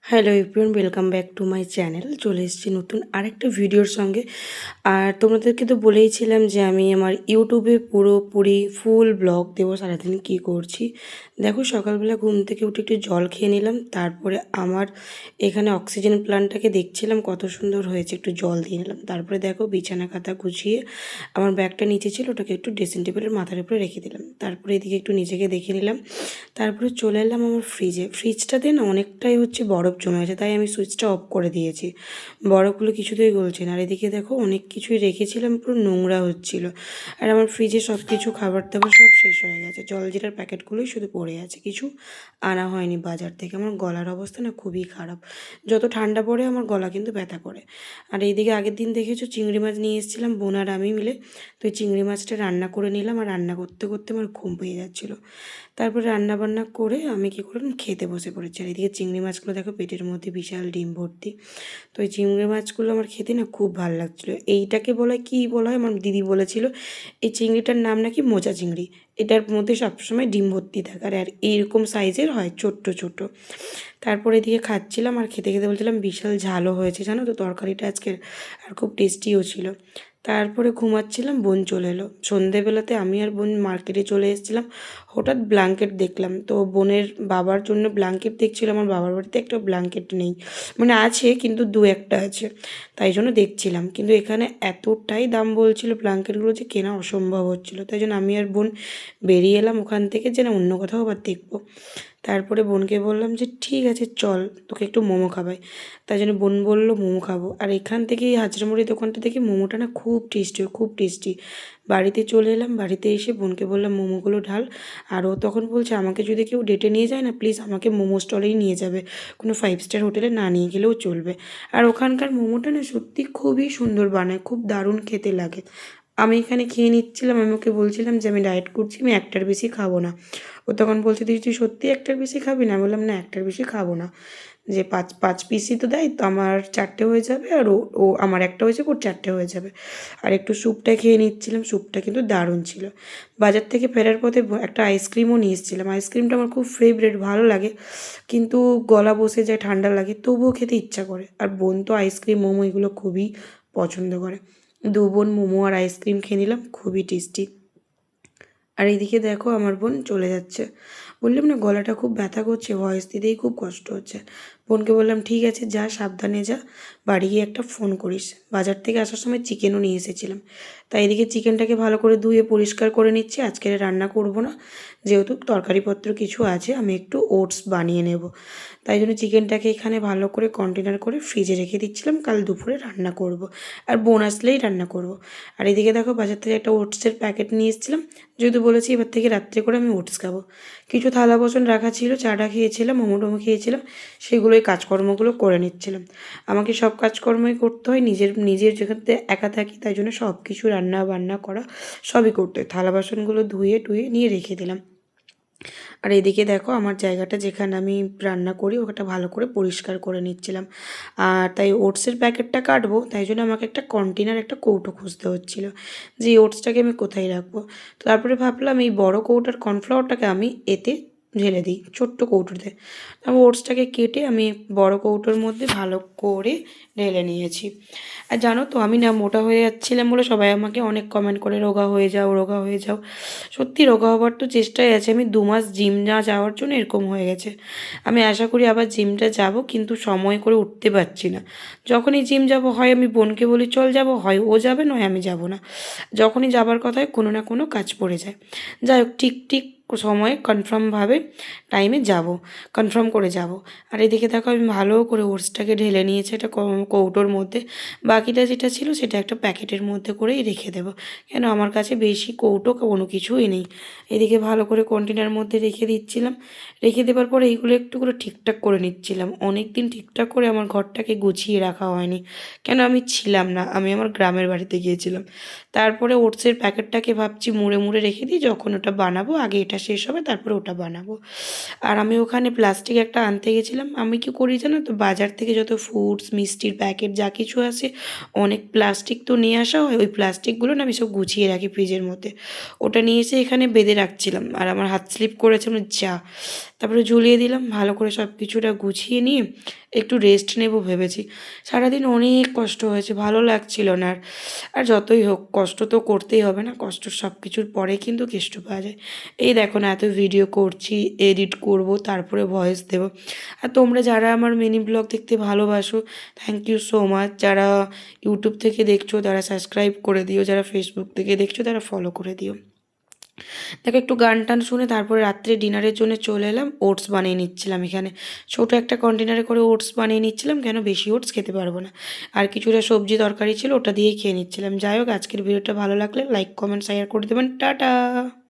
Hello everyone, welcome back to my channel. চলে এসেছি নতুন আরেকটা ভিডিওর সঙ্গে। আর তোমাদেরকে তো বলেইছিলাম যে আমি আমার ইউটিউবে পুরোপুরি ফুল ব্লগ দেবো সারাদিন কী করছি। দেখো, সকালবেলা ঘুম থেকে উঠে একটু জল খেয়ে নিলাম, তারপরে আমার এখানে অক্সিজেন প্ল্যান্টটাকে দেখছিলাম কত সুন্দর হয়েছে, একটু জল দিয়ে নিলাম। তারপরে দেখো, বিছানা কাঁথা গুছিয়ে আমার ব্যাগটা নিচে ছিল, ওটাকে একটু ড্রেসিং টেবিলের মাথার উপরে রেখে দিলাম। তারপরে এদিকে একটু নিজেকে দেখে নিলাম। তারপরে চলে এলাম আমার ফ্রিজটাতে না অনেকটাই বরফ জমে আছে, তাই আমি সুইচটা অফ করে দিয়েছি। বরফগুলো কিছুতেই গলছে না। আর এদিকে দেখো, অনেক কিছুই রেখেছিলাম, পুরো নোংরা হচ্ছিল। আর আমার ফ্রিজে সব কিছু খাবার দাবার সব শেষ হয়ে গেছে, জলজিরার প্যাকেটগুলোই শুধু পড়ে আছে, কিছু আনা হয়নি বাজার থেকে। আমার গলার অবস্থা না খুবই খারাপ, যত ঠান্ডা পড়ে আমার গলা কিন্তু ব্যথা করে। আর এইদিকে আগের দিন দেখেছো চিংড়ি মাছ নিয়ে এসেছিলাম বোন আর আমি মিলে, তো এই চিংড়ি মাছটা রান্না করে নিলাম। আর রান্না করতে করতে আমার ঘুম পেয়ে যাচ্ছিলো। তারপরে রান্নাবান্না করে আমি কী করলাম, খেতে বসে পড়েছি। আর এদিকে চিংড়ি মাছগুলো দেখো, পেটের মধ্যে বিশাল ডিম ভর্তি। তো এই চিংড়ি মাছগুলো আমার খেতে না খুব ভালো লাগছিলো। এইটাকে বলা কী বলা হয়, আমার দিদি বলেছিল এই চিংড়িটার নাম নাকি মোচা চিংড়ি। এটার মধ্যে সবসময় ডিম ভর্তি থাকে, আর এইরকম সাইজের হয়, ছোট্ট ছোট। তারপরে এদিকে খাচ্ছিলাম আর খেতে খেতে বলছিলাম বিশাল ঝালও হয়েছে জানো তো তরকারিটা আজকের, আর খুব টেস্টিও ছিল। তারপরে ঘুমাচ্ছিলাম, বোন চলে এলো সন্ধেবেলাতে। আমি আর বোন মার্কেটে চলে এসেছিলাম। হঠাৎ ব্ল্যাঙ্কেট দেখলাম, তো বোনের বাবার জন্য ব্ল্যাঙ্কেট দেখছিলাম। আমার বাবার বাড়িতে একটা ব্ল্যাঙ্কেট নেই, মানে আছে কিন্তু দু একটা আছে, তাই জন্য দেখছিলাম। কিন্তু এখানে এতটাই দাম বলছিল ব্ল্যাঙ্কেটগুলো যে কেনা অসম্ভব হচ্ছিলো, তাই জন্য আমি আর বোন বেরিয়ে এলাম ওখান থেকে, যে না অন্য কোথাও আবার দেখবো। তারপরে বোনকে বললাম যে ঠিক আছে চল, তোকে একটু মোমো খাবাই। তাই জন্য বোন বললো মোমো খাবো। আর এখান থেকে এই হাজরামুড়ি দোকানটা থেকে মোমোটা না খুব টেস্টি, খুব টেস্টি। বাড়িতে চলে এলাম, বাড়িতে এসে বোনকে বললাম মোমোগুলো ঢাল। আর ও তখন বলছে আমাকে যদি কেউ ডেটে নিয়ে যায় না, প্লিজ আমাকে মোমো স্টলেই নিয়ে যাবে, কোনো 5 স্টার হোটেলে না নিয়ে গেলেও চলবে। আর ওখানকার মোমোটা না সত্যি খুবই সুন্দর বানায়, খুব দারুণ খেতে লাগে। আমি এখানে খেয়ে নিচ্ছিলাম, আমি ওকে বলছিলাম যে আমি ডায়েট করছি, আমি একটার বেশি খাবো না। ও তখন বলছে তুই সত্যি একটার বেশি খাবি না? বললাম না, একটার বেশি খাবো না। যে পাঁচ পাঁচ পিসই তো দেয়, তো আমার 4টে হয়ে যাবে, আর ও ও আমার একটা হয়ে যাবে, ওর 4টে হয়ে যাবে। আর একটু স্যুপটা খেয়ে নিচ্ছিলাম, স্যুপটা কিন্তু দারুণ ছিল। বাজার থেকে ফেরার পথে একটা আইসক্রিমও নিয়ে এসেছিলাম। আইসক্রিমটা আমার খুব ফেভারিট, ভালো লাগে, কিন্তু গলা বসে যায়, ঠান্ডা লাগে, তবুও খেতে ইচ্ছা করে। আর বোন তো আইসক্রিম মোমো এগুলো খুবই পছন্দ করে। দু বোন মোমো আর আইসক্রিম খেয়ে নিলাম, খুবই টেস্টি। আর এইদিকে দেখো আমার বোন চলে যাচ্ছে। বললাম না গলাটা খুব ব্যথা করছে, ভয়েস দিতেই খুব কষ্ট হচ্ছে। বোনকে বললাম ঠিক আছে যা, সাবধানে যা, বাড়ি গিয়ে একটা ফোন করিস। বাজার থেকে আসার সময় চিকেনও নিয়ে এসেছিলাম, তাই এদিকে চিকেনটাকে ভালো করে ধুয়ে পরিষ্কার করে নিচ্ছি। আজকে রান্না করব না, যেহেতু তরকারিপত্র কিছু আছে, আমি একটু ওটস বানিয়ে নেব। তাই জন্য চিকেনটাকে এখানে ভালো করে কন্টেনার করে ফ্রিজে রেখে দিচ্ছিলাম, কাল দুপুরে রান্না করব। আর বোন আসলেই রান্না করব। আর এদিকে দেখো, বাজার থেকে একটা ওটসের প্যাকেট নিয়ে এসেছিলাম, যেহেতু বলেছি এবার থেকে রাত্রে করে আমি ওটস খাবো। কিছু থালা বাসন রাখা ছিল, চাটা খেয়েছিলাম, মোমো টোমো খেয়েছিলাম, সেগুলোই কাজকর্মগুলো করে নিচ্ছিলাম। আমাকে সব কাজকর্মই করতে হয়, নিজের যেখানে একা থাকি, তাই জন্য সব কিছু রান্না বান্না করা সবই করতে হয়। থালা বাসনগুলো ধুয়ে টুয়ে নিয়ে রেখে দিলাম। আর এদিকে দেখো আমার জায়গাটা যেখানে আমি রান্না করি, ওটা ভালো করে পরিষ্কার করে নিচ্ছিলাম। আর তাই ওটসের প্যাকেটটা কাটবো, তাই জন্য আমাকে একটা কন্টেনার, একটা কৌটো খুঁজতে হচ্ছিলো, যে এই ওটসটাকে আমি কোথায় রাখবো। তো তারপরে ভাবলাম এই বড় কৌটার কর্নফ্লাওয়ারটাকে আমি এতে ঢেলে দিই, ছোট্ট কৌটোতে। তারপর ওটসটাকে কেটে আমি বড় কৌটোর মধ্যে ভালো করে ঢেলে নিয়েছি। আর জানো তো আমি না মোটা হয়ে যাচ্ছিলাম বলে সবাই আমাকে অনেক কমেন্ট করে রোগা হয়ে যাও, রোগা হয়ে যাও। সত্যি রোগা হবার তো চেষ্টায় আছে, আমি 2 মাস জিম না যাওয়ার জন্য এরকম হয়ে গেছে। আমি আশা করি আবার জিমটা যাব, কিন্তু সময় করে উঠতে পারছি না। যখনই জিম যাব, হয় আমি বোনকে বলি চল যাব, হয় ও যাবে, নয় আমি যাব না। যখনই যাবার কথা হয় কোনো না কোনো কাজ পড়ে যায়। যাই হোক, ঠিক ঠিক সময়ে কনফার্মভাবে টাইমে যাব, কনফার্ম করে যাব। আর এদিকে দেখো আমি ভালো করে ওটসটাকে ঢেলে নিয়েছি একটা কৌটোর মধ্যে। বাকিটা যেটা ছিল সেটা একটা প্যাকেটের মধ্যে করেই রেখে দেবো, কেন আমার কাছে বেশি কৌটো কোনো কিছুই নেই। এদিকে ভালো করে কন্টেনার মধ্যে রেখে দিচ্ছিলাম। রেখে দেওয়ার পরে এইগুলো একটু করে ঠিকঠাক করে নিচ্ছিলাম। অনেক দিন ঠিকঠাক করে আমার ঘরটাকে গুছিয়ে রাখা হয়নি, কেন আমি ছিলাম না, আমি আমার গ্রামের বাড়িতে গিয়েছিলাম। তারপরে ওটসের প্যাকেটটাকে ভাবছি মুড়ে মুড়ে রেখে দিই, যখন ওটা বানাবো আগে এটা শেষ হবে, তারপরে ওটা বানাবো। আর আমি ওখানে প্লাস্টিক একটা আনতে গেছিলাম। আমি কি করি জানো তো, বাজার থেকে যত ফ্রুটস মিষ্টির প্যাকেট যা কিছু আসে, অনেক প্লাস্টিক তো নিয়ে আসা হয়, ওই প্লাস্টিকগুলো না আমি সব গুছিয়ে রাখি ফ্রিজের মধ্যে। ওটা নিয়ে এসে এখানে বেঁধে রাখছিলাম, আর আমার হাত স্লিপ করেছে, যা। তারপরে ঝুলিয়ে দিলাম, ভালো করে সব কিছুটা গুছিয়ে নিয়ে একটু রেস্ট নেব ভেবেছি। সারাদিন অনেক কষ্ট হয়েছে, ভালো লাগছিল না আর। আর যতই হোক কষ্ট তো করতেই হবে না, কষ্ট সব কিছুর পরে কিন্তু কেষ্ট পাওয়া যায়। এই দেখো না, এত ভিডিও করছি, এডিট করব, তারপরে ভয়েস দেব। আর তোমরা যারা আমার মিনি ব্লগ দেখতে ভালোবাসো, থ্যাংক ইউ সো মাচ। যারা ইউটিউব থেকে দেখছো তারা সাবস্ক্রাইব করে দিও, যারা ফেসবুক থেকে দেখছো তারা ফলো করে দিও। দেখো একটু গান টান শুনে তারপরে রাত্রে ডিনারের জন্য চলে এলাম। ওটস বানিয়ে নিচ্ছিলাম এখানে, ছোটো একটা কন্টেনারে করে ওটস বানিয়ে নিচ্ছিলাম, কেন বেশি ওটস খেতে পারবো না। আর কিছুটা সবজি তরকারি ছিল, ওটা দিয়েই খেয়ে নিচ্ছিলাম। যাই হোক, আজকের ভিডিওটা ভালো লাগলে লাইক কমেন্ট শেয়ার করে দেবেন। টাটা।